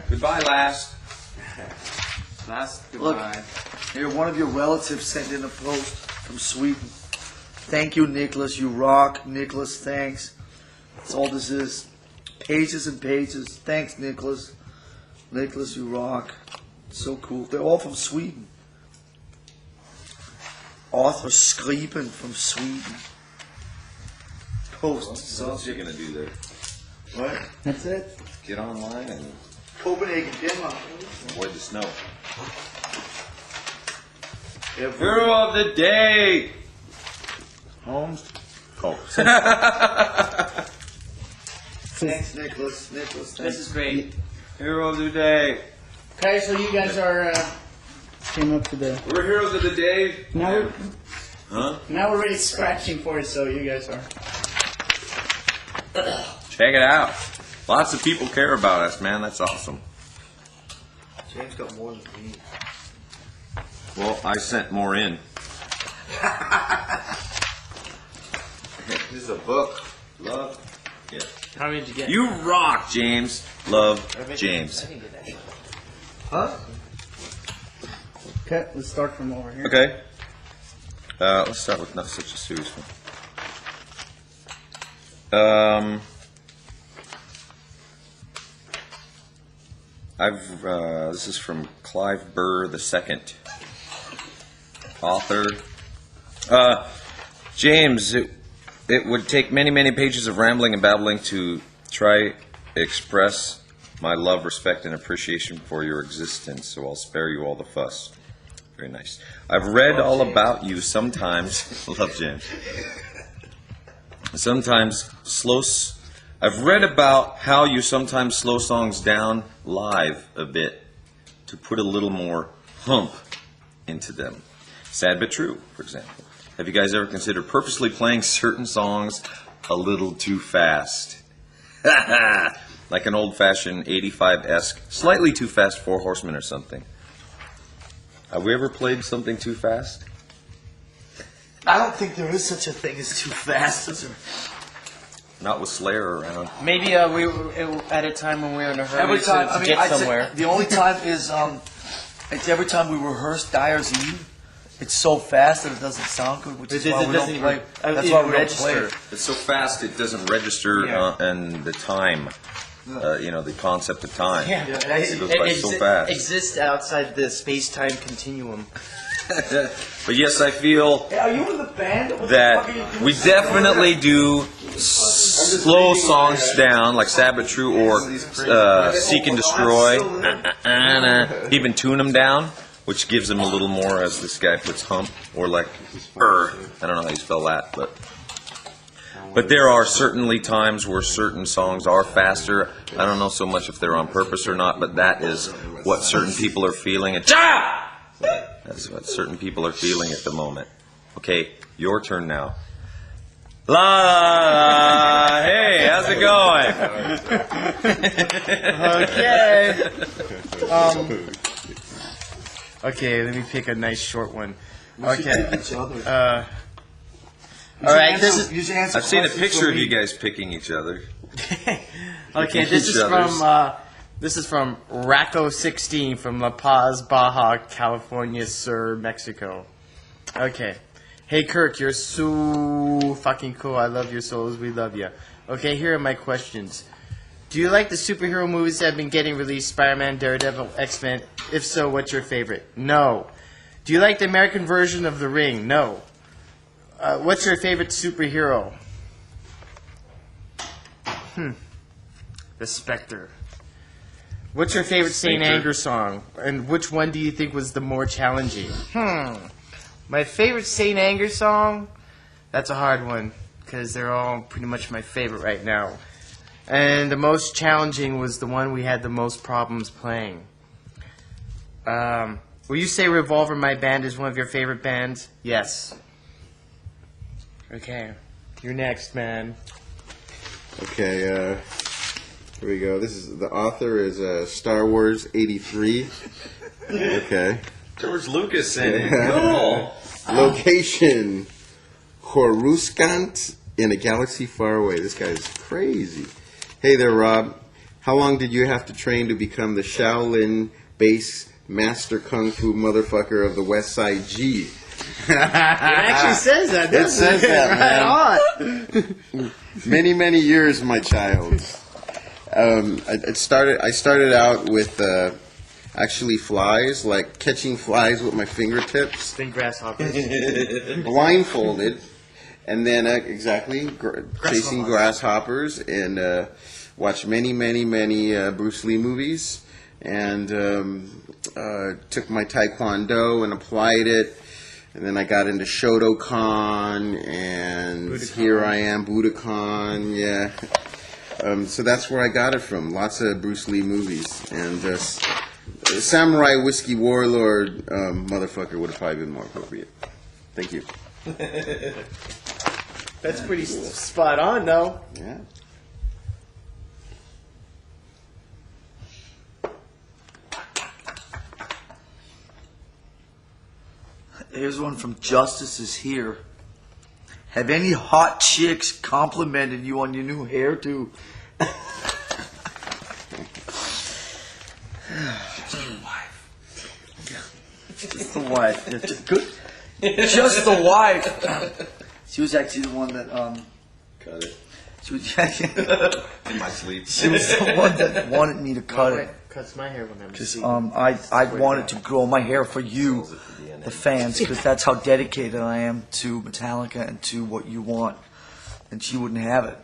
Goodbye, last. Last goodbye. Look, here, one of your relatives sent in a post from Sweden. Thank you, Nicholas. You rock. Nicholas, thanks. That's all this is. Pages and pages. Thanks, Nicholas. Nicholas, you rock. So cool. They're all from Sweden. Author Skriben from Sweden. Post. What else are you going to do there? What? That's it. Get online and Copenhagen, Denmark. avoid the snow. Hero of the day! Holmes. Oh. Thanks, Nicholas. Nicholas, thanks. This is great. Hero of the day. Okay, so you guys are came up to the. We're heroes of the day. Now we're really scratching for it. So you guys are. Check it out. Lots of people care about us, man. That's awesome. James got more than me. Well, I sent more in. This is a book. Love. Yeah. How many did you get? You rock, James. Love, James. I didn't get that. Huh? Okay, let's start from over here. Okay. Let's start with not such a serious one. This is from Clive Burr II, author. James, it would take many, many pages of rambling and babbling to try express my love, respect, and appreciation for your existence, so I'll spare you all the fuss. Very nice. I've read all about you sometimes. Love James. I've read about how you sometimes slow songs down live a bit to put a little more hump into them. Sad but true, for example. Have you guys ever considered purposely playing certain songs a little too fast? Like an old-fashioned 85-esque, slightly too fast Four Horsemen or something. Have we ever played something too fast? I don't think there is such a thing as too fast, is there? Not with Slayer around. Maybe we were at a time when we were in a hurry to get I'd say somewhere. the only time is it's every time we rehearse Dyer's Eve. It's so fast that it doesn't sound good, which is why we don't play. That's why we don't play it. It's so fast it doesn't register and the time. The concept of time. Yeah. It goes by so fast. Exists outside the space-time continuum. But yes, I feel Hey, are you in the band? What the fuck are you that doing? we definitely do slow songs down, like Sabbath True or Seek and Destroy. Even tune them down, which gives them a little more, as this guy puts hump, or like, I don't know how you spell that, but there are certainly times where certain songs are faster. I don't know so much if they're on purpose or not, but that is what certain people are feeling. That's what certain people are feeling at the moment. Okay, your turn now. La la la. Hey, how's it going? Okay. Okay, let me pick a nice short one. Okay. All right. I've seen a picture of you guys picking each other. Okay, this is from Racco16 from La Paz, Baja, California Sur, Mexico. Okay. Hey Kirk, you're so fucking cool. I love your souls. We love you. Okay, here are my questions. Do you like the superhero movies that have been getting released? Spider-Man, Daredevil, X-Men? If so, what's your favorite? No. Do you like the American version of The Ring? No. What's your favorite superhero? The Spectre. What's your favorite Saint Anger song? And which one do you think was the more challenging? My favorite Saint Anger song? That's a hard one, because they're all pretty much my favorite right now. And the most challenging was the one we had the most problems playing. Will you say Revolver, My Band, is one of your favorite bands? Yes. Okay. You're next, man. Okay, here we go. The author is Star Wars 83. Okay. George Lucas in it. Cool. Location, Coruscant in a galaxy far away. This guy's crazy. Hey there, Rob. How long did you have to train to become the Shaolin base master kung fu motherfucker of the West Side G? It actually says that, It doesn't says that, Right man. Many years, my child. I started out with actually flies, like catching flies with my fingertips, Then grasshoppers. blindfolded, and then chasing grasshoppers, and watched many Bruce Lee movies, and took my Taekwondo and applied it. And then I got into Shotokan, and Budokan. here I am, Budokan, yeah. So that's where I got it from. Lots of Bruce Lee movies. And Samurai Whiskey Warlord motherfucker would have probably been more appropriate. Thank you. That's pretty spot on, though. Yeah. Here's one from Justice is Here. Have any hot chicks complimented you on your new hairdo? Just the wife. Just good. Just the wife. She was actually the one that Cut it. she was In my sleep. she was the one that wanted me to cut it. Cuts my hair when I'm Because sleeping. I wanted to grow my hair for you, the fans, because that's how dedicated I am to Metallica and to what you want. And she wouldn't have it.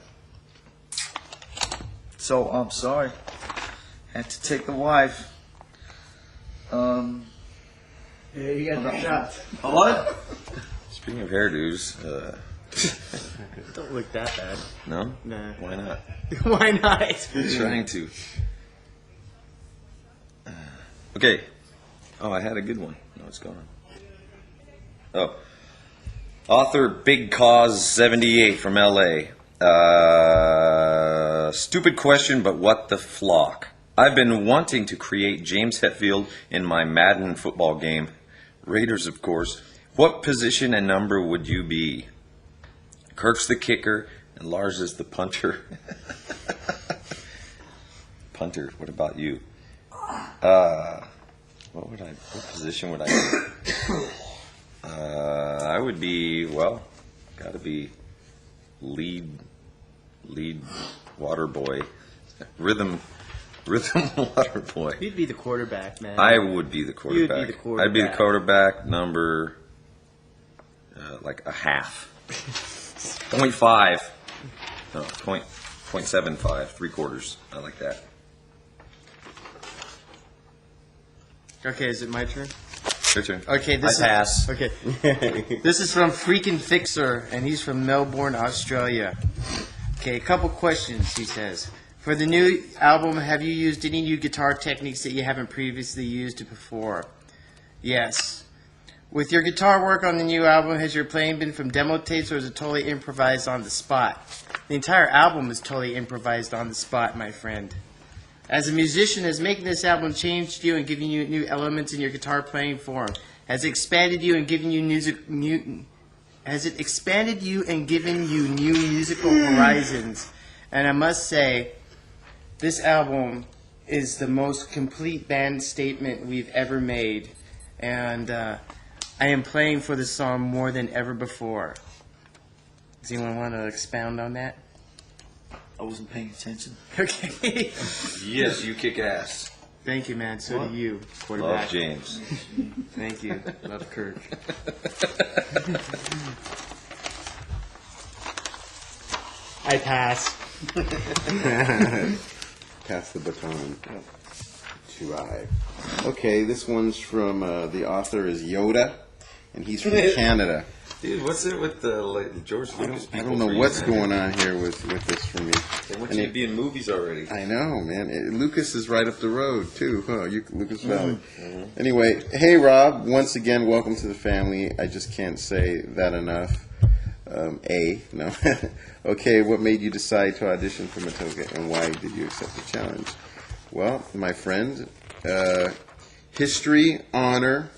So I'm sorry. Had to take the wife. Yeah, you got the shot. What? Speaking of hairdos, Don't look that bad. no? Nah. Why not? Why not? Trying to. Okay. Oh, I had a good one. No, it's gone. Oh. Author Big Cause 78 from LA. Stupid question, but what the flock? I've been wanting to create James Hetfield in my Madden football game. Raiders, of course. What position and number would you be? Kirk's the kicker, and Lars is the punter. Punter, what about you? What position would I be? I would be, gotta be lead water boy. Rhythm water boy. You'd be the quarterback, man. I would be the quarterback. You'd be the quarterback. I'd be the quarterback, number like a half. 0.5. No, 0.75, 3/4. I like that. Okay, is it my turn? Your turn. Okay, this I pass. Okay. This is from Freakin' Fixer, and he's from Melbourne, Australia. Okay, a couple questions, he says. For the new album, have you used any new guitar techniques that you haven't previously used before? Yes. With your guitar work on the new album, has your playing been from demo tapes or is it totally improvised on the spot? The entire album is totally improvised on the spot, my friend. As a musician, has making this album changed you and given you new elements in your guitar playing form? Has it expanded you and given you new musical horizons? And I must say, this album is the most complete band statement we've ever made, and I am playing for the song more than ever before. Does anyone want to expound on that? I wasn't paying attention. Okay. Yes, you kick ass. Thank you, man. So do you, Love quarterback. James. Thank you. Love Kirk. I pass. Pass the baton to I. Okay, this one's from the author is Yoda, and he's from Canada. Dude, what's it with the George Lucas people? I don't know what's going on here with this for me. They want And you it- to be in movies already. I know, man. Lucas is right up the road too, huh? Lucas Valley. Anyway, hey Rob, once again, welcome to the family. I just can't say that enough. No. Okay, what made you decide to audition for Metallica, and why did you accept the challenge? Well, my friend, history, honor,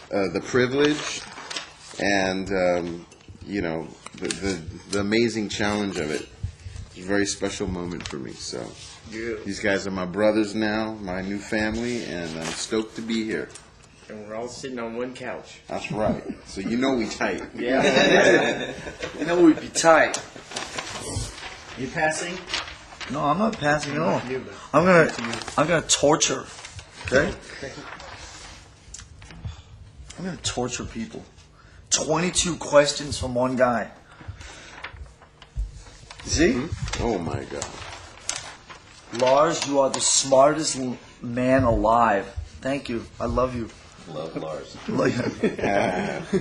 the privilege, and the amazing challenge of it. It's a very special moment for me. So these guys are my brothers now, my new family, and I'm stoked to be here. And we're all sitting on one couch. That's right. So you know we tight. Yeah. You know we'd be tight. You passing? No, I'm not passing at all. You, but- I'm gonna torture. Okay? I'm gonna torture people. 22 questions from one guy. See? Oh my God. Lars, you are the smartest man alive. Thank you. I love you. Love Lars.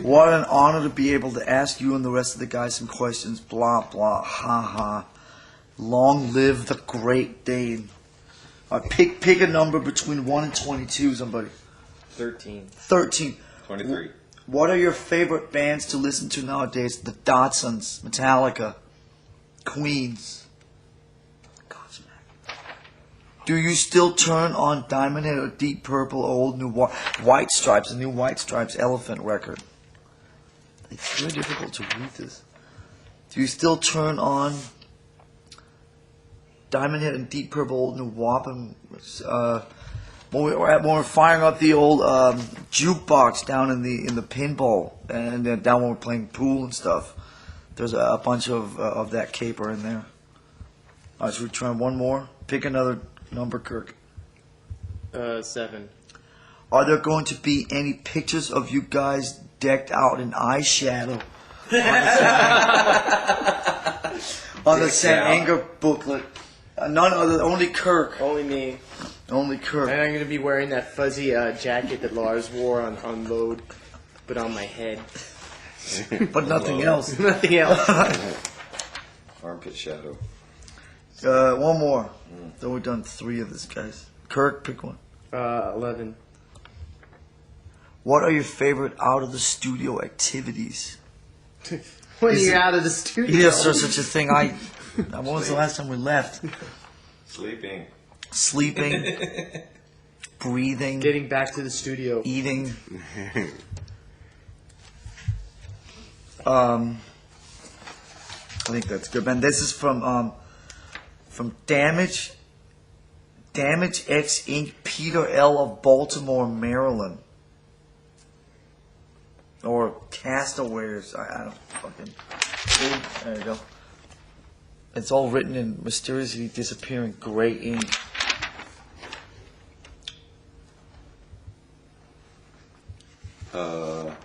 What an honor to be able to ask you and the rest of the guys some questions. Blah, blah, ha, ha. Long live the Great Dane. Pick a number between 1 and 22, somebody. 13. 13. 23. What are your favorite bands to listen to nowadays? The Dotsons, Metallica, Queens. Godsmack. Do you still turn on Diamond Head or Deep Purple, old new White Stripes, the new White Stripes Elephant record? It's very difficult to read this. Do you still turn on Diamond Head and Deep Purple, old new WAP? When we're firing up the old jukebox down in the pinball, and then down when we're playing pool and stuff, there's a bunch of that caper in there. All right, should we try one more? Pick another number, Kirk. 7. Are there going to be any pictures of you guys decked out in eyeshadow on the San Anger booklet? None other, only Kirk. Only me. Only Kirk. And I'm going to be wearing that fuzzy jacket that Lars wore on Load, but on my head. But nothing else. Nothing else. Armpit shadow. One more. Then we've done 3 of this, guys. Kirk, pick one. 11. What are your favorite out of the studio activities? When you're out of the studio. Yes, there's such a thing. When was the last time we left? Sleeping. Sleeping, breathing, Getting back to the studio. eating. I think that's good, man. This is from Damage X Inc. Peter L. of Baltimore, Maryland. Or Castaways. I don't fucking. See? There you go. It's all written in mysteriously disappearing gray ink.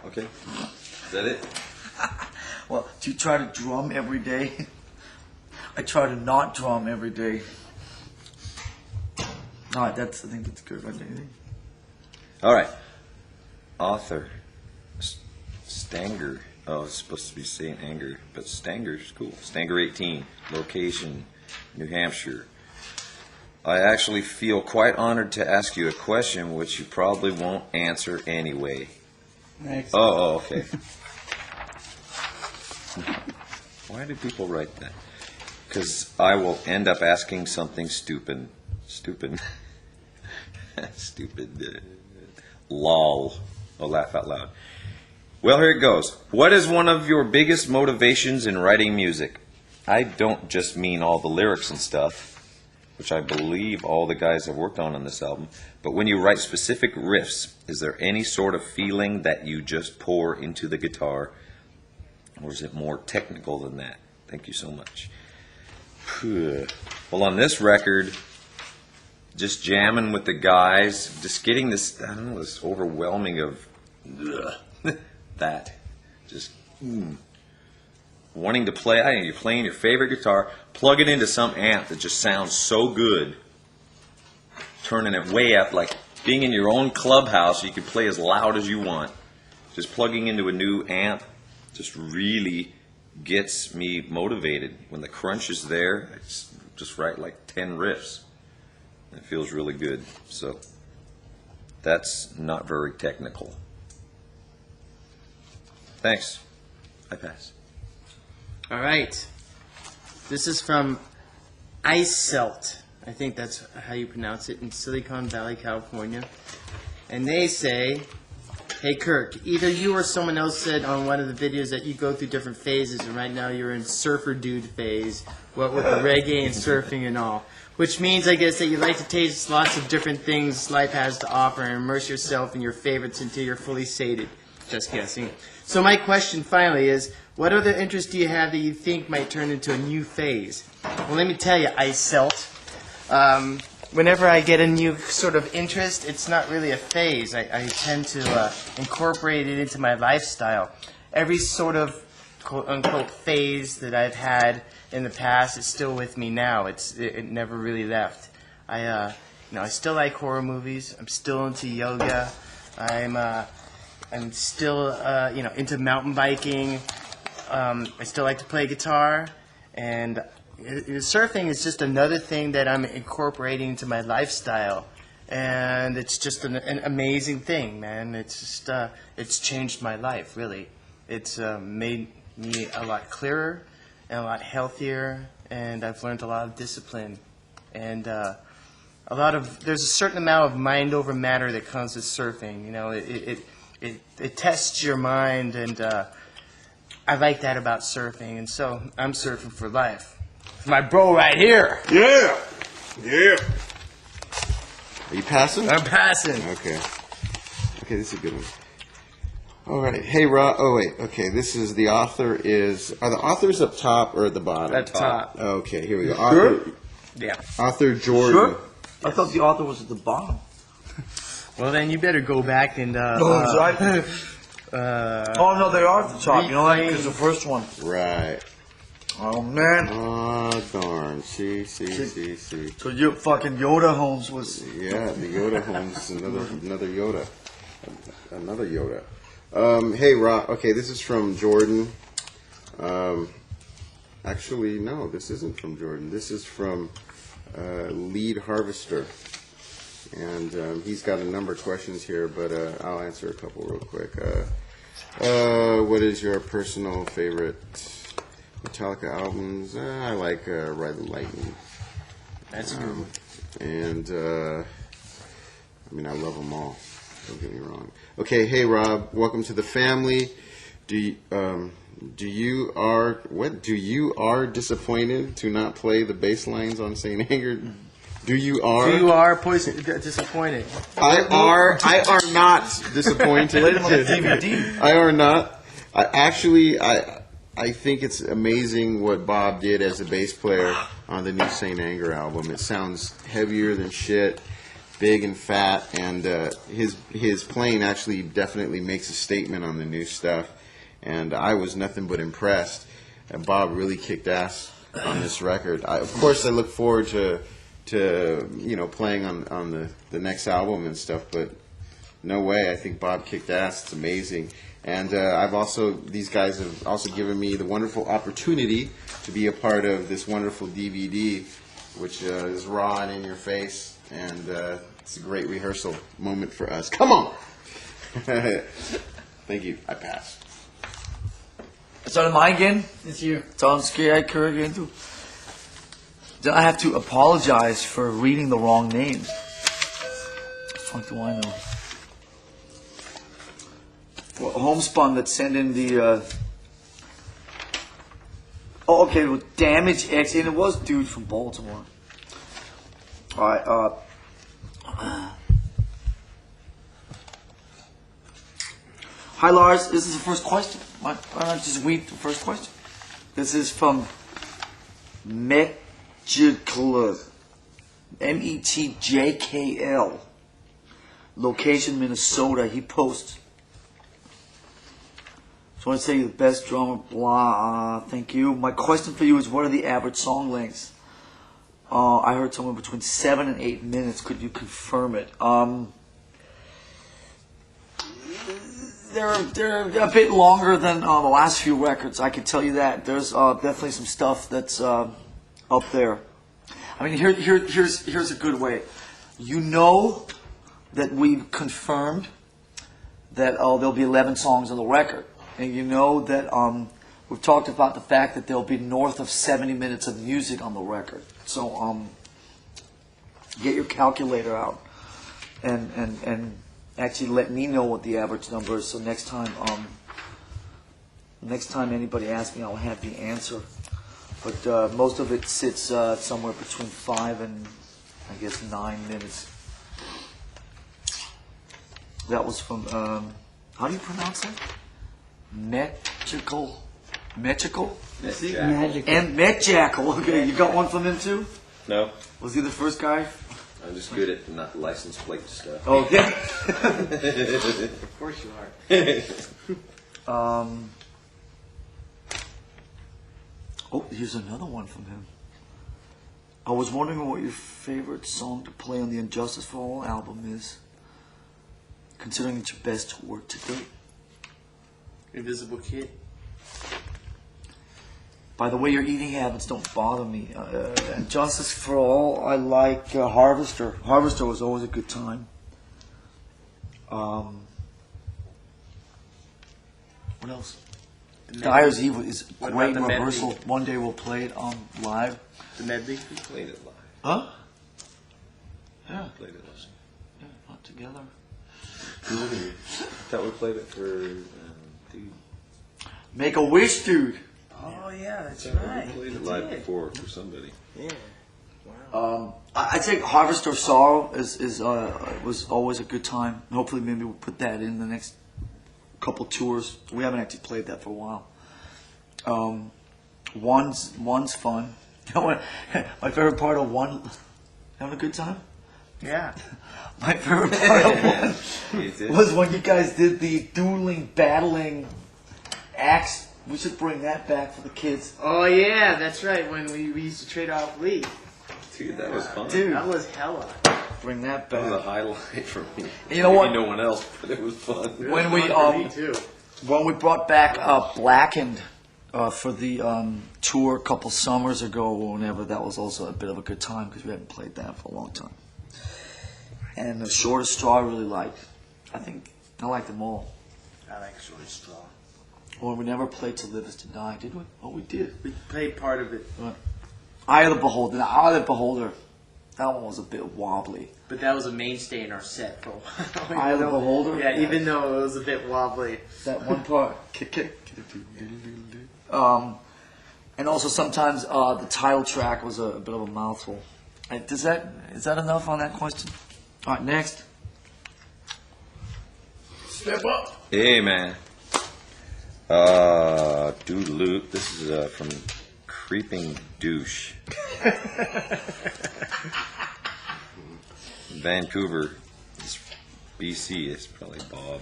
Okay. Is that it? Well, do you try to drum every day? I try to not drum every day. I think that's good. Right? All right. Author. Stanger. Oh, it's supposed to be saying anger, but Stanger's cool. Stanger 18. Location, New Hampshire. I actually feel quite honored to ask you a question which you probably won't answer anyway. Next. Oh, okay. Why do people write that? Because I will end up asking something stupid. Stupid. Stupid. Lol. Oh, laugh out loud. Well, here it goes. What is one of your biggest motivations in writing music? I don't just mean all the lyrics and stuff, which I believe all the guys have worked on this album, but when you write specific riffs, is there any sort of feeling that you just pour into the guitar, or is it more technical than that? Thank you so much. Well, on this record, just jamming with the guys, just getting this, I don't know, this overwhelming of that. Just wanting to play. I think you're playing your favorite guitar, plug it into some amp that just sounds so good, turning it way up, like being in your own clubhouse, you can play as loud as you want. Just plugging into a new amp just really gets me motivated. When the crunch is there, it's just write like 10 riffs. It feels really good. So that's not very technical. Thanks. I pass. All right. This is from Iselt. I think that's how you pronounce it, in Silicon Valley, California. And they say, Hey Kirk, either you or someone else said on one of the videos that you go through different phases, and right now you're in surfer dude phase, what with the reggae and surfing and all. Which means, I guess, that you like to taste lots of different things life has to offer and immerse yourself in your favorites until you're fully sated. Just guessing. So my question finally is, what other interests do you have that you think might turn into a new phase? Well, let me tell you, Iselt. Whenever I get a new sort of interest, it's not really a phase. I tend to incorporate it into my lifestyle. Every sort of quote-unquote phase that I've had in the past is still with me now. It never really left. I still like horror movies. I'm still into yoga. I'm still into mountain biking. I still like to play guitar, and surfing is just another thing that I'm incorporating into my lifestyle, and it's just an amazing thing, man. It's just it's changed my life, really. It's made me a lot clearer and a lot healthier, and I've learned a lot of discipline, and there's a certain amount of mind over matter that comes with surfing. You know, it tests your mind, and I like that about surfing, and so I'm surfing for life. My bro right here. Yeah. Yeah. Are you passing? I'm passing. Okay. Okay, this is a good one. All right. Hey, Rob. Oh, wait. Okay, this is the author is... Are the authors up top or at the bottom? At top. Okay, here we go. Sure? Yeah. Author Jordan. Sure? I thought the author was at the bottom. Well, then you better go back and... Oh, no, they are at the top. You know that? Because the first one. Right. Oh, man. Oh, darn. See. So you fucking Yoda Holmes was... Yeah, the Yoda Holmes, another Yoda. Another Yoda. Hey, Rob. Okay, this is from Jordan. Actually, no, this isn't from Jordan. This is from Lead Harvester. And he's got a number of questions here, but I'll answer a couple real quick. What is your personal favorite Metallica albums? I like Ride the Lightning. That's a good one. And, I love them all. Don't get me wrong. Okay, hey, Rob. Welcome to the family. Do you are disappointed to not play the bass lines on St. Anger? You are disappointed. I are not disappointed. Played him on the DVD. I are not. I think it's amazing what Bob did as a bass player on the new St. Anger album. It sounds heavier than shit, big and fat, and his playing actually definitely makes a statement on the new stuff. And I was nothing but impressed. And Bob really kicked ass on this record. Of course, I look forward to playing on the next album and stuff, but no way. I think Bob kicked ass. It's amazing. And these guys have also given me the wonderful opportunity to be a part of this wonderful DVD, which is raw and in your face, and it's a great rehearsal moment for us. Come on! Thank you. I pass. It's on mine again? It's you. It's on Sky Kirk again too. Then I have to apologize for reading the wrong name. Fuck do I know? Well, Homespun that sent in the. Okay, well, Damage X, and it was dude from Baltimore. All right. Hi Lars, this is the first question. Why not just read the first question? This is from Metjkl, Metjkl, location Minnesota. He posts. So I want to say you're the best drummer, blah, thank you. My question for you is, what are the average song lengths? I heard somewhere between 7 and 8 minutes. Could you confirm it? They're a bit longer than the last few records. I can tell you that. There's definitely some stuff that's up there. I mean, here's a good way. You know that we confirmed that there'll be 11 songs on the record. And you know that we've talked about the fact that there'll be north of 70 minutes of music on the record. So get your calculator out and actually let me know what the average number is. So next time anybody asks me, I'll have the answer. But most of it sits somewhere between 5 and I guess 9 minutes. That was from how do you pronounce it? Metrical. Magical. And Met Jackal. Okay, you got one from him too? No, Was he the first guy? I'm just good at not license plate stuff. Okay. Of course you are. Oh, here's another one from him. I was wondering what your favorite song to play on the Injustice for All album is, considering it's your best work to date. Invisible Kid. By the way, your eating habits don't bother me. Injustice for All, I like Harvester. Harvester was always a good time. What else? Dyer's Evil is What great about the rehearsal. medley? One day we'll play it on live. The medley. We played it live. Huh? Yeah, Played it live. not together. I thought we played it for dude. Make a Wish, dude. Oh yeah, that's We right. played it You live did. before for somebody. Yeah. Wow. I think Harvester of Sorrow was always a good time. Hopefully, maybe we'll put that in the next couple tours. We haven't actually played that for a while. One's fun. You know what? My favorite part of One, having a good time. Yeah. My favorite part of One was when you guys did the dueling, battling axe. We should bring that back for the kids. Oh yeah, that's right. When we used to trade off Lee. Dude, that was fun. Dude, That was hella. bring that That was a back. highlight for me. You know what? Maybe no one else, but it was fun. When we Me too. when we brought back Blackened for the tour a couple summers ago or whenever, that was also a bit of a good time because we hadn't played that for a long time. And the Shortest Straw I really liked. I think I liked them all. I like Short Straw. Well, we never played To Live Is to Die, did we? Oh, we did. We played part of it, Eye of the Beholder. Now, Eye of the Beholder, that one was a bit wobbly. but that was a mainstay in our set for a while. Eye of the Beholder? Yeah, even though it was a bit wobbly. That one part. And also sometimes the title track was a bit of a mouthful. Is that enough on that question? All right, next. Step up. Hey, man. Doodaloo. This is from Creeping Douche. Vancouver. It's BC. It's probably Bob.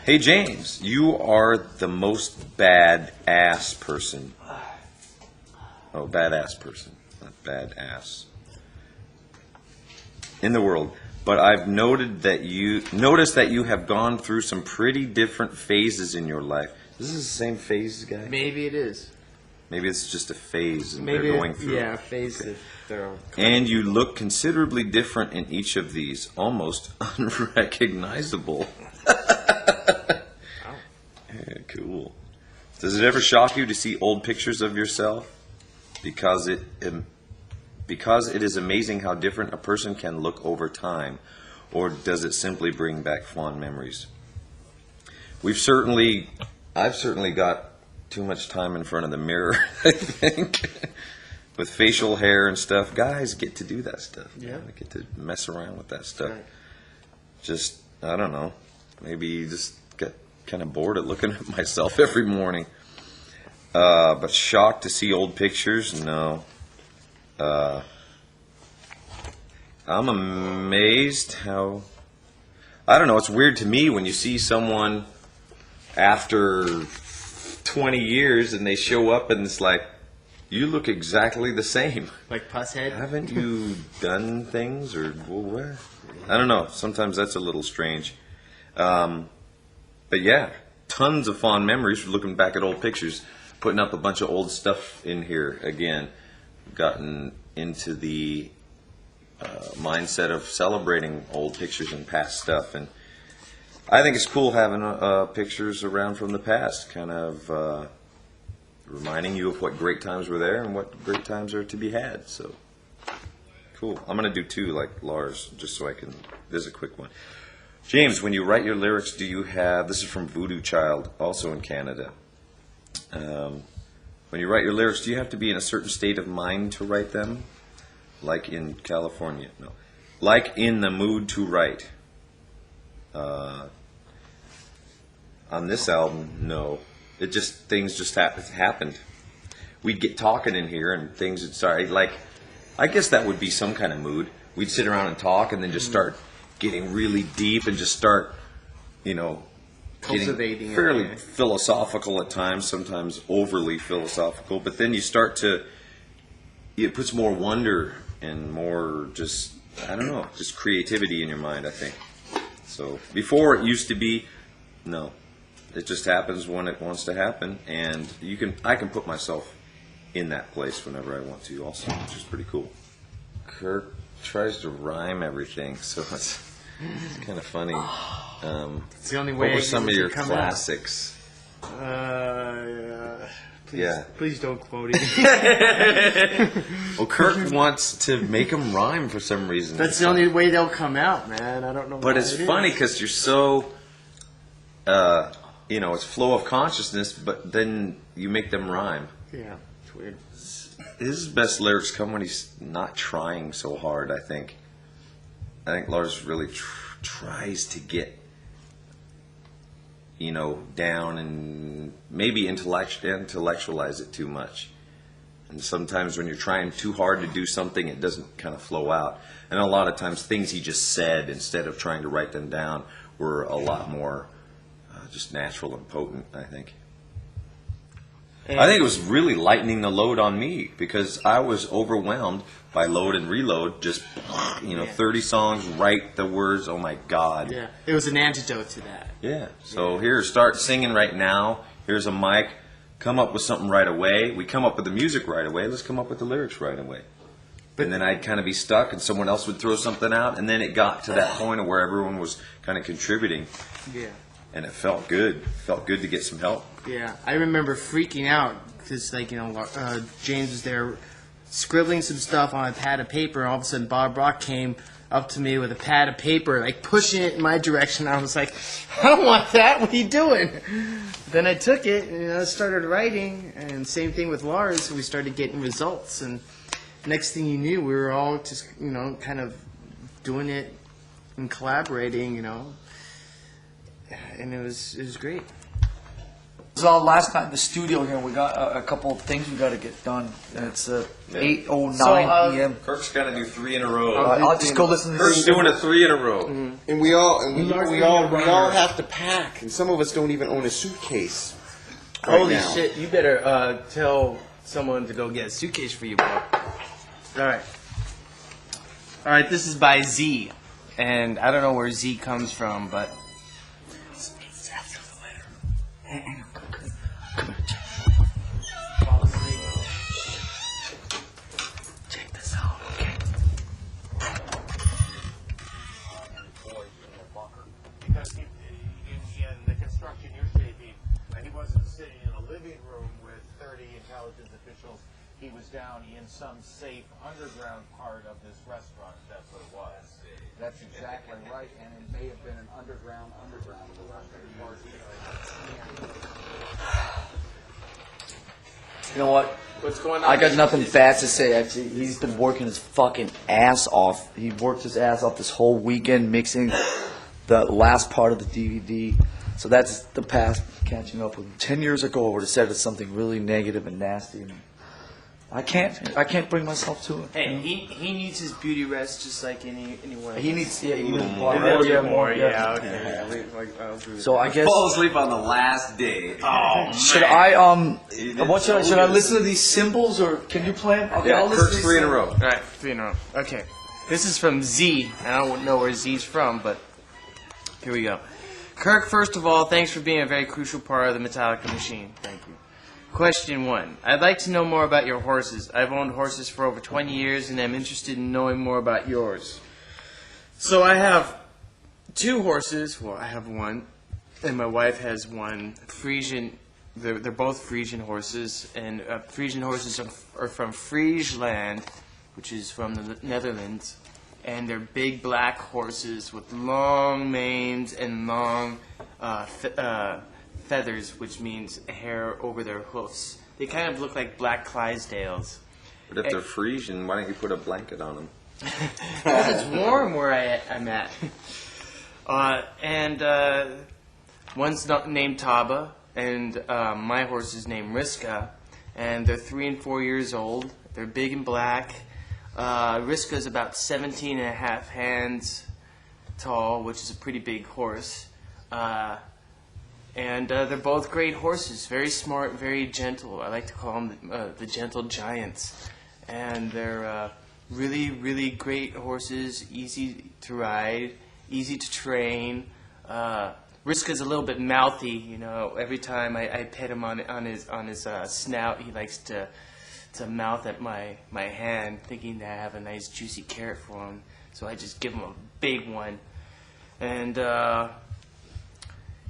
Hey, James. You are the most badass person. Oh, badass person. Not badass. In the world. But I've noticed that you have gone through some pretty different phases in your life. This is the same phase, guy? Maybe it is. Maybe it's just a phase and Maybe they're going through. Yeah, phase that they're on. And you look considerably different in each of these, almost unrecognizable. Yeah, cool. Does it ever shock you to see old pictures of yourself? Because it is amazing how different a person can look over time, or does it simply bring back fond memories? I've certainly got too much time in front of the mirror, I think, with facial hair and stuff. Guys get to do that stuff. Yeah. I get to mess around with that stuff. Right. Just, I don't know, maybe you just get kind of bored at looking at myself every morning. But shocked to see old pictures? No. I'm amazed how, I don't know, it's weird to me when you see someone after 20 years and they show up and it's like, you look exactly the same. Like Pusshead? Haven't you done things or what? I don't know. Sometimes that's a little strange. But yeah, tons of fond memories looking back at old pictures, putting up a bunch of old stuff in here again. Gotten into the mindset of celebrating old pictures and past stuff, and I think it's cool having pictures around from the past, kind of reminding you of what great times were there and what great times are to be had. So cool. I'm gonna do two like Lars, just so I can. This is a quick one. James, when you write your lyrics, do you have, this is from Voodoo Child, also in Canada. When you write your lyrics, do you have to be in a certain state of mind to write them? Like in California? No. Like in the mood to write. On this album, no. Things just happened. We'd get talking in here and things would start, like, I guess that would be some kind of mood. We'd sit around and talk and then just start getting really deep and just start, Cultivating getting fairly philosophical at times, sometimes overly philosophical, but then you start to, it puts more wonder and more just, I don't know, just creativity in your mind, I think. So before it used to be, no, it just happens when it wants to happen, and I can put myself in that place whenever I want to also, which is pretty cool. Kirk tries to rhyme everything, so it's kind of funny. It's the only way. What were some of your classics? Please don't quote it. Well, Kirk wants to make them rhyme for some reason. That's the only way they'll come out, man. I don't know. But it's funny because you're so, it's flow of consciousness, but then you make them rhyme. Yeah, it's weird. His best lyrics come when he's not trying so hard, I think. I think Lars really tries to get, down and maybe intellectualize it too much. And sometimes when you're trying too hard to do something, it doesn't kind of flow out. And a lot of times things he just said, instead of trying to write them down, were a lot more just natural and potent, I think. I think it was really lightening the load on me because I was overwhelmed by load and reload. Just 30 songs, write the words. Oh my God! Yeah, it was an antidote to that. Yeah. So here, start singing right now. Here's a mic. Come up with something right away. We come up with the music right away. Let's come up with the lyrics right away. And then I'd kind of be stuck, and someone else would throw something out, and then it got to that point of where everyone was kind of contributing. Yeah. And it felt good. It felt good to get some help. Yeah, I remember freaking out because, James was there scribbling some stuff on a pad of paper, and all of a sudden Bob Rock came up to me with a pad of paper, pushing it in my direction. I was like, I don't want that. What are you doing? Then I took it and started writing, and same thing with Lars. We started getting results, and next thing you knew, we were all just, kind of doing it and collaborating, and it was great. It was our last night in the studio here. We got a couple of things we got to get done. And it's 8:09 p.m. Kirk's got to do 3 in a row. I'll just go listen to Kirk's this. doing a 3 in a row. Mm-hmm. And we all have to pack, and some of us don't even own a suitcase. Holy now. shit, you better tell someone to go get a suitcase for you, bro. Alright, this is by Z. And I don't know where Z comes from, but it's after the letter. Check this out, okay? Because in the construction you're shaping, he wasn't sitting in a living room with 30 intelligence officials. He was down in some safe underground part of this restaurant. That's what it was. That's exactly right, and it may have been an underground part. You know what? What's going on? I got nothing bad to say. Actually, he's been working his fucking ass off. He worked his ass off this whole weekend mixing the last part of the DVD. So that's the past catching up with him. 10 years ago, I would have said it's something really negative and nasty. And I can't bring myself to it. Hey, he needs his beauty rest just like anyone. He needs a little more. Yeah, okay. I'll agree with So I guess. Fall asleep on the last day. Oh, Should I what should I listen to these symbols or can you play them? Okay, I'll listen to Kirk's these 3 in a row. All right, 3 in a row. Okay, this is from Z. I don't know where Z's from, but here we go. Kirk, first of all, thanks for being a very crucial part of the Metallica machine. Thank you. Question 1. I'd like to know more about your horses. I've owned horses for over 20 years, and I'm interested in knowing more about yours. So I have 2 horses. Well, I have one, and my wife has one. Frisian. They're both Frisian horses, and Frisian horses are from Friesland, which is from the Netherlands. and they're big black horses with long manes and long feathers, which means hair over their hoofs. They kind of look like black Clydesdales. But if they're Frisian, why don't you put a blanket on them? Because it's warm where I'm at. And one's named Taba, and my horse is named Riska, and they're 3 and 4 years old. They're big and black. Riska is about 17 and a half hands tall, which is a pretty big horse. And they're both great horses, very smart, very gentle. I like to call them the gentle giants. And they're really, really great horses, easy to ride, easy to train. Riska's a little bit mouthy, you know. Every time I pet him on his snout, he likes to mouth at my hand, thinking that I have a nice juicy carrot for him. So I just give him a big one. And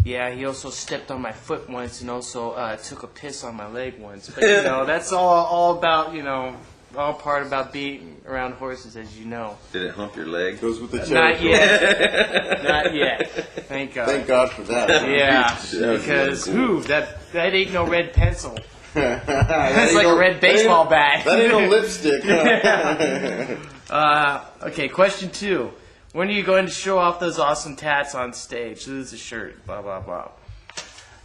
yeah, he also stepped on my foot once, and also took a piss on my leg once. But you know, that's all about, you know, all part about being around horses, as you know. Did it hump your leg? Goes with the Not territory. yet. Not yet. Thank God. Thank God for that. Yeah, That was because really cool. that ain't no red pencil. That That's ain't like no- a red baseball bat. That ain't no lipstick. Huh? Okay, question 2. When are you going to show off those awesome tats on stage? This is a shirt, blah, blah, blah.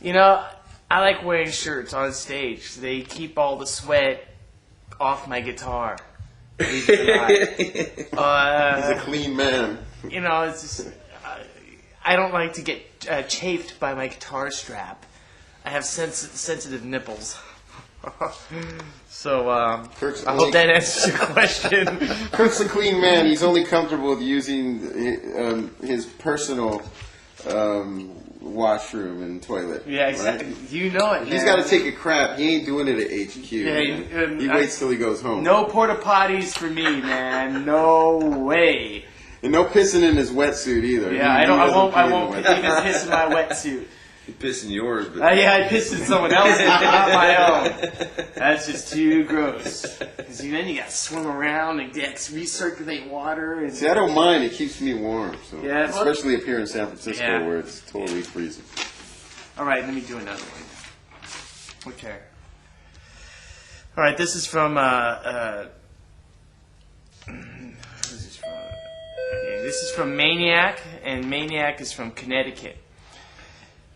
You know, I like wearing shirts on stage. They keep all the sweat off my guitar. He's a clean man. You know, it's just, I don't like to get chafed by my guitar strap. I have sensitive nipples. So, I hope that answers your question. Kirk's a clean man. He's only comfortable with using his personal washroom and toilet. Yeah, exactly. Right? You know it, He's man. got to take a crap. He ain't doing it at HQ. Yeah, he waits till he goes home. No porta potties for me, man. No way. And no pissing in his wetsuit either. Yeah, He I doesn't pee in won't the even wetsuit. piss in my wetsuit. You pissing yours, but Yeah, I pissed in someone else's, but not my own. That's just too gross. Because then you got to swim around and recirculate water. And See, I don't mind. It keeps me warm. So. Yeah, well- Especially up here in San Francisco Yeah. where it's totally freezing. All right, let me do another one. Okay. All right, this is from. This is from Maniac, and Maniac is from Connecticut.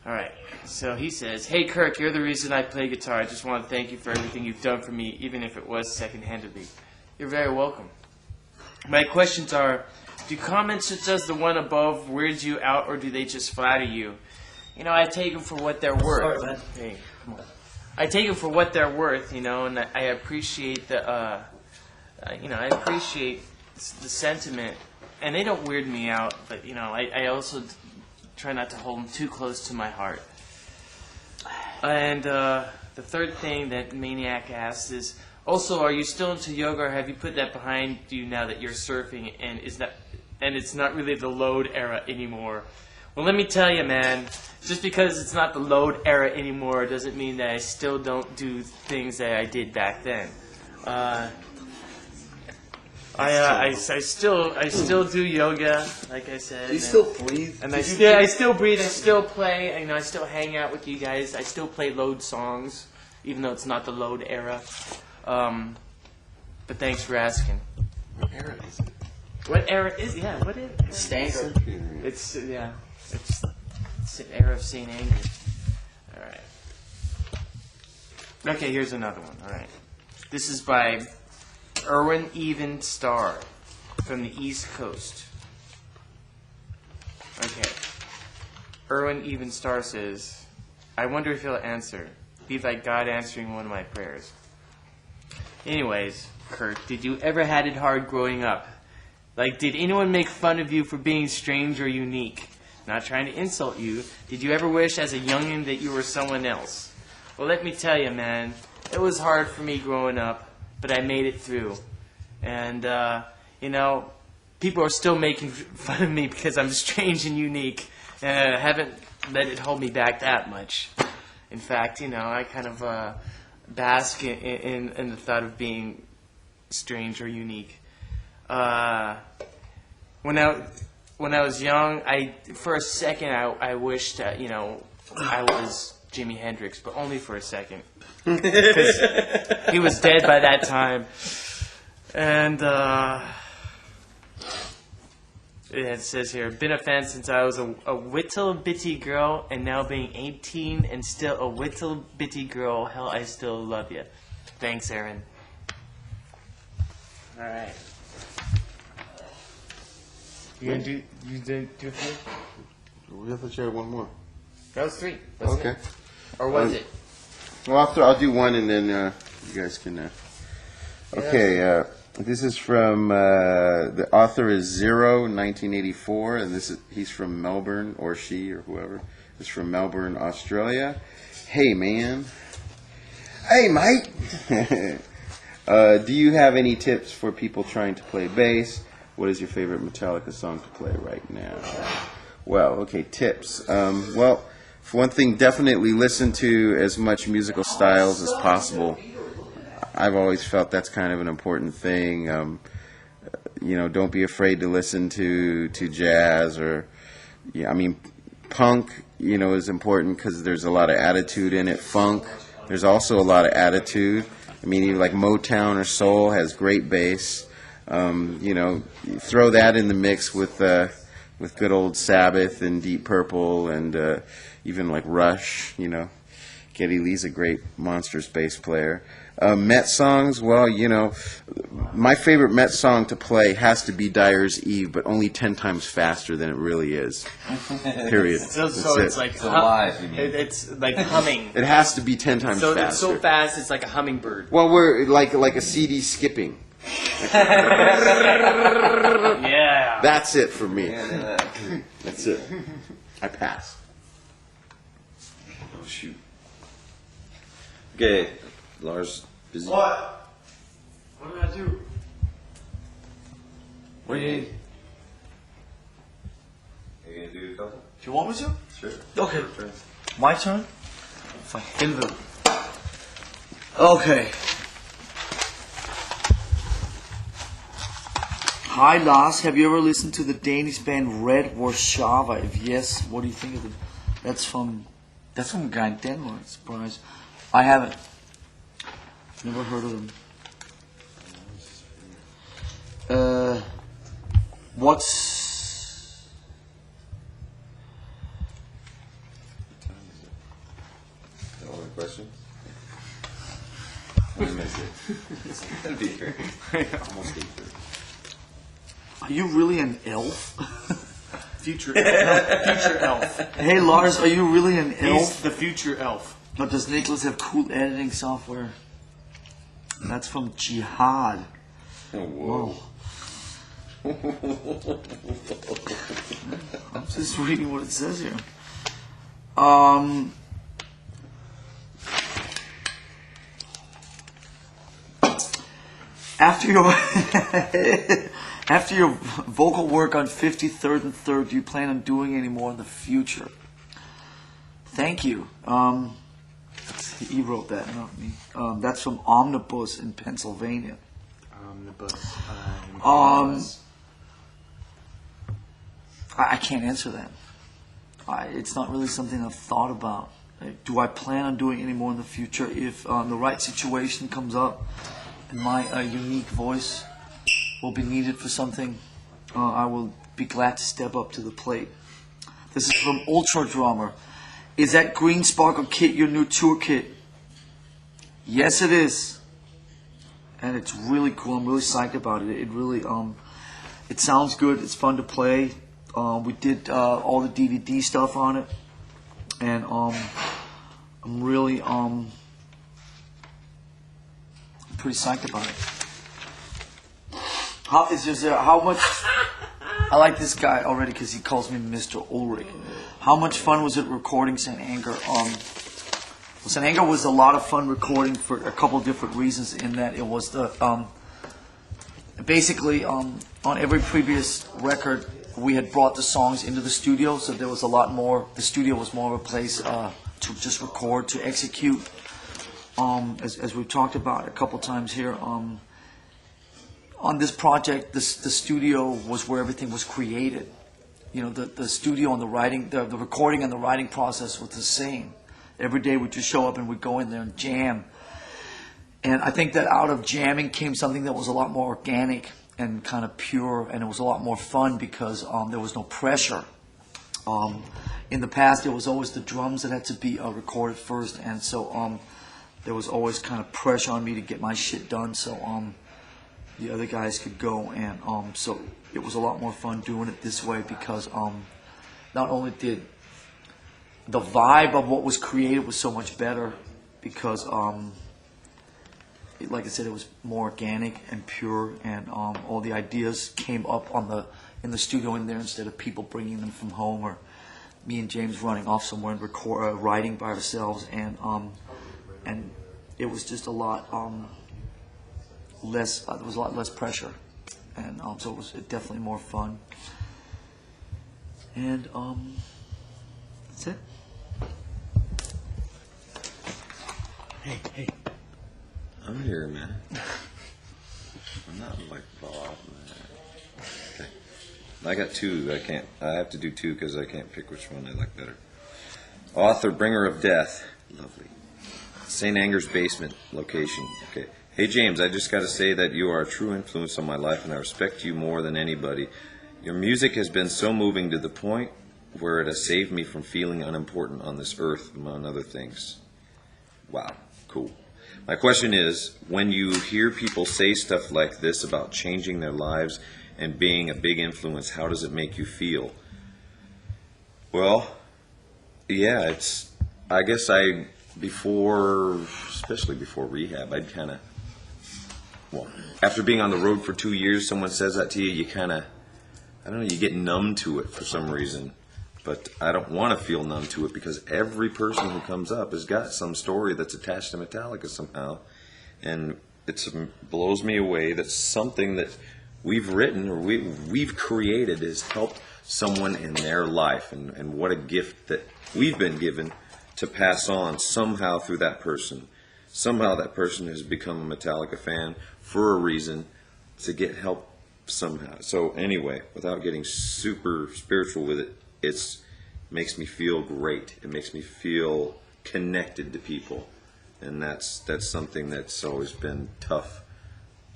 All right. So he says, "Hey Kirk, you're the reason I play guitar. I just want to thank you for everything you've done for me, even if it was second-handedly. You're very welcome. My questions are: do comments such as the one above weird you out, or do they just flatter you? You know, I take them for what they're worth. Sorry, man. Hey, come on. I take them for what they're worth, you know, and I appreciate the, I appreciate the sentiment, and they don't weird me out. But you know, I also try not to hold them too close to my heart. And the third thing that Maniac asks is, also, are you still into yoga, or have you put that behind you now that you're surfing, and it's not really the load era anymore? Well, let me tell you, man, just because it's not the load era anymore doesn't mean that I still don't do things that I did back then. I still do yoga, like I said. You still breathe? And I still breathe, I still play, I still hang out with you guys. I still play load songs, even though it's not the load era. But thanks for asking. What era is it? What era is it? Yeah, what is it? Stanford. It's the era of St. Anger. All right. Okay, here's another one. All right. This is by Erwin Even Star from the East Coast. Okay. Erwin Even Star says, I wonder if he'll answer. Be like God answering one of my prayers. Anyways, Kurt, did you ever had it hard growing up? Like, did anyone make fun of you for being strange or unique? Not trying to insult you. Did you ever wish as a youngin' that you were someone else? Well, let me tell you, man, it was hard for me growing up, but I made it through. And, people are still making fun of me because I'm strange and unique. And I haven't let it hold me back that much. In fact, I kind of bask in the thought of being strange or unique. when I was young, for a second I wished that I was Jimi Hendrix, but only for a second, because he was dead by that time, and it says here, been a fan since I was a little bitty girl, and now being 18 and still a little bitty girl. Hell, I still love you. Thanks, Aaron. All right. You gonna do three? We have to share one more. That was three. That's Okay. it. Or was it? Well, I'll do one, and then you guys can. Okay. This is from the author is 1984, and he's from Melbourne, or she, or whoever is from Melbourne, Australia. Hey, man. Hey, mate. Do you have any tips for people trying to play bass? What is your favorite Metallica song to play right now? Well, okay, tips. Well, for one thing, definitely listen to as much musical styles as possible. I've always felt that's kind of an important thing. Don't be afraid to listen to jazz or, punk, is important because there's a lot of attitude in it. Funk, there's also a lot of attitude. Even like Motown or soul has great bass. Throw that in the mix with good old Sabbath and Deep Purple and even like Rush. Geddy Lee's a great monstrous bass player. Met songs, well, my favorite Met song to play has to be Dyer's Eve, but only 10 times faster than it really is. Period. So it's like it's like humming. It has to be 10 times faster. So it's so fast, it's like a hummingbird. Well, we're like a CD skipping. Yeah. That's it for me. That's it. I pass. Oh, shoot. Okay, Lars, busy. What? What did I do? What do you need? Are you going to do a couple? Do you want me to? Sure. Okay. My turn? For helvede. Okay. Hi Lars, have you ever listened to the Danish band Red Warszawa? If yes, what do you think of them? That's from a guy in Denmark, surprise. I haven't. Never heard of them. What's... No other questions? When is it? That'd be great. Almost 8:30. Are you really an elf? Future elf. Hey Lars, are you really an He's elf? the future elf. Or does Nicholas have cool editing software? That's from Jihad. Oh, whoa. I'm just reading what it says here. After your vocal work on 53rd and 3rd, do you plan on doing any more in the future? Thank you. He wrote that, not me. That's from Omnibus in Pennsylvania. I can't answer that. It's not really something I've thought about. Do I plan on doing any more in the future? If the right situation comes up and my unique voice will be needed for something, I will be glad to step up to the plate. This is from Ultra Drummer. Is that Green Sparkle kit your new tour kit? Yes, it is. And it's really cool. I'm really psyched about it. It really, it sounds good. It's fun to play. We did all the DVD stuff on it. And I'm really, pretty psyched about it. How much... I like this guy already because he calls me Mr. Ulrich. How much fun was it recording St. Anger? St. Anger was a lot of fun recording for a couple of different reasons. In that it was the basically on every previous record we had brought the songs into the studio, so there was a lot more. The studio was more of a place to just record, to execute. As we've talked about a couple times here. on this project, the studio was where everything was created. You know, the studio and the writing, the recording and the writing process was the same. Every day we'd just show up and we'd go in there and jam. And I think that out of jamming came something that was a lot more organic and kind of pure, and it was a lot more fun because there was no pressure. In the past, it was always the drums that had to be recorded first, and so there was always kind of pressure on me to get my shit done, so the other guys could go, and so it was a lot more fun doing it this way because not only did the vibe of what was created was so much better because like I said, it was more organic and pure, and all the ideas came up in the studio in there instead of people bringing them from home or me and James running off somewhere and writing by ourselves, and it was just a lot less. There was a lot less pressure, and so it was definitely more fun. And that's it. Hey. I'm here, man. I'm not like Bob, man. Okay. I got two. I have to do two because I can't pick which one I like better. Author, Bringer of Death. Lovely. St. Anger's Basement location. Okay. Hey, James, I just got to say that you are a true influence on my life, and I respect you more than anybody. Your music has been so moving to the point where it has saved me from feeling unimportant on this earth, among other things. Wow. Cool. My question is, when you hear people say stuff like this about changing their lives and being a big influence, how does it make you feel? Well, yeah, I guess especially before rehab, I'd kind of, after being on the road for 2 years, someone says that to you, you kind of, I don't know, you get numb to it for some reason. But I don't want to feel numb to it because every person who comes up has got some story that's attached to Metallica somehow. And it blows me away that something that we've written or we've created has helped someone in their life. And what a gift that we've been given to pass on somehow through that person. Somehow that person has become a Metallica fan for a reason to get help somehow. So anyway, without getting super spiritual with it, it makes me feel great. It makes me feel connected to people, and that's something that's always been tough.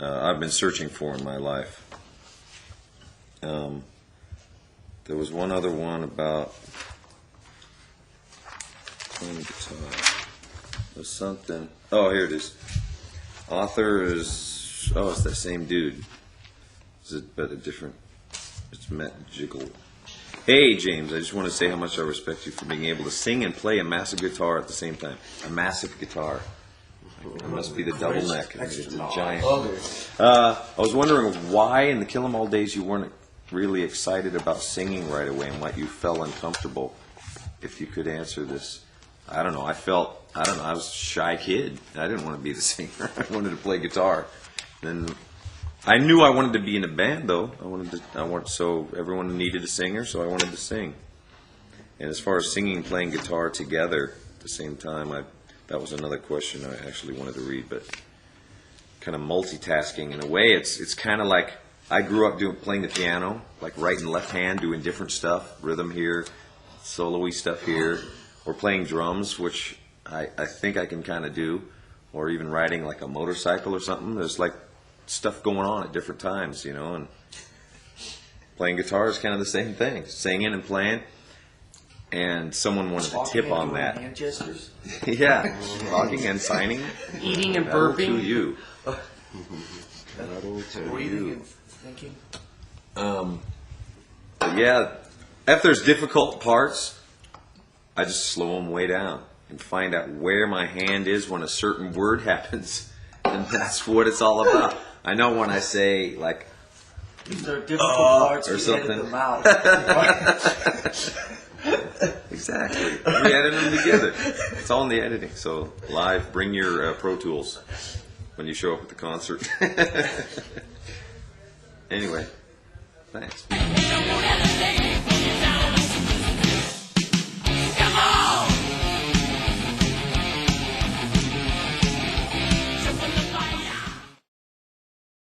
I've been searching for in my life. There was one other one about playing guitar. There's something. Oh, here it is. Author is it's that same dude. But a different. It's Matt Jiggle. Hey, James, I just want to say how much I respect you for being able to sing and play a massive guitar at the same time. A massive guitar. It must be the double neck. It's a giant. I was wondering why in the Kill 'Em All days you weren't really excited about singing right away and what you felt uncomfortable. If you could answer this. I don't know. I was a shy kid. I didn't want to be the singer. I wanted to play guitar. Then I knew I wanted to be in a band, though. So everyone needed a singer, so I wanted to sing. And as far as singing and playing guitar together at the same time, that was another question I actually wanted to read. But kind of multitasking in a way, it's kind of like I grew up playing the piano, like right and left hand, doing different stuff, rhythm here, solo-y stuff here, or playing drums, which I think I can kind of do, or even riding like a motorcycle or something. There's like stuff going on at different times, and playing guitar is kind of the same thing, singing and playing. And someone wanted a tip on that. Hand gestures. Yeah, talking and signing. Eating and That'll burping. to you. Breathing and thinking. Yeah, if there's difficult parts, I just slow them way down and find out where my hand is when a certain word happens, and that's what it's all about. I know when I say like, If there are difficult parts, or we something. edit them out. Exactly. We edit them together. It's all in the editing. So live, bring your Pro Tools when you show up at the concert. Anyway, thanks.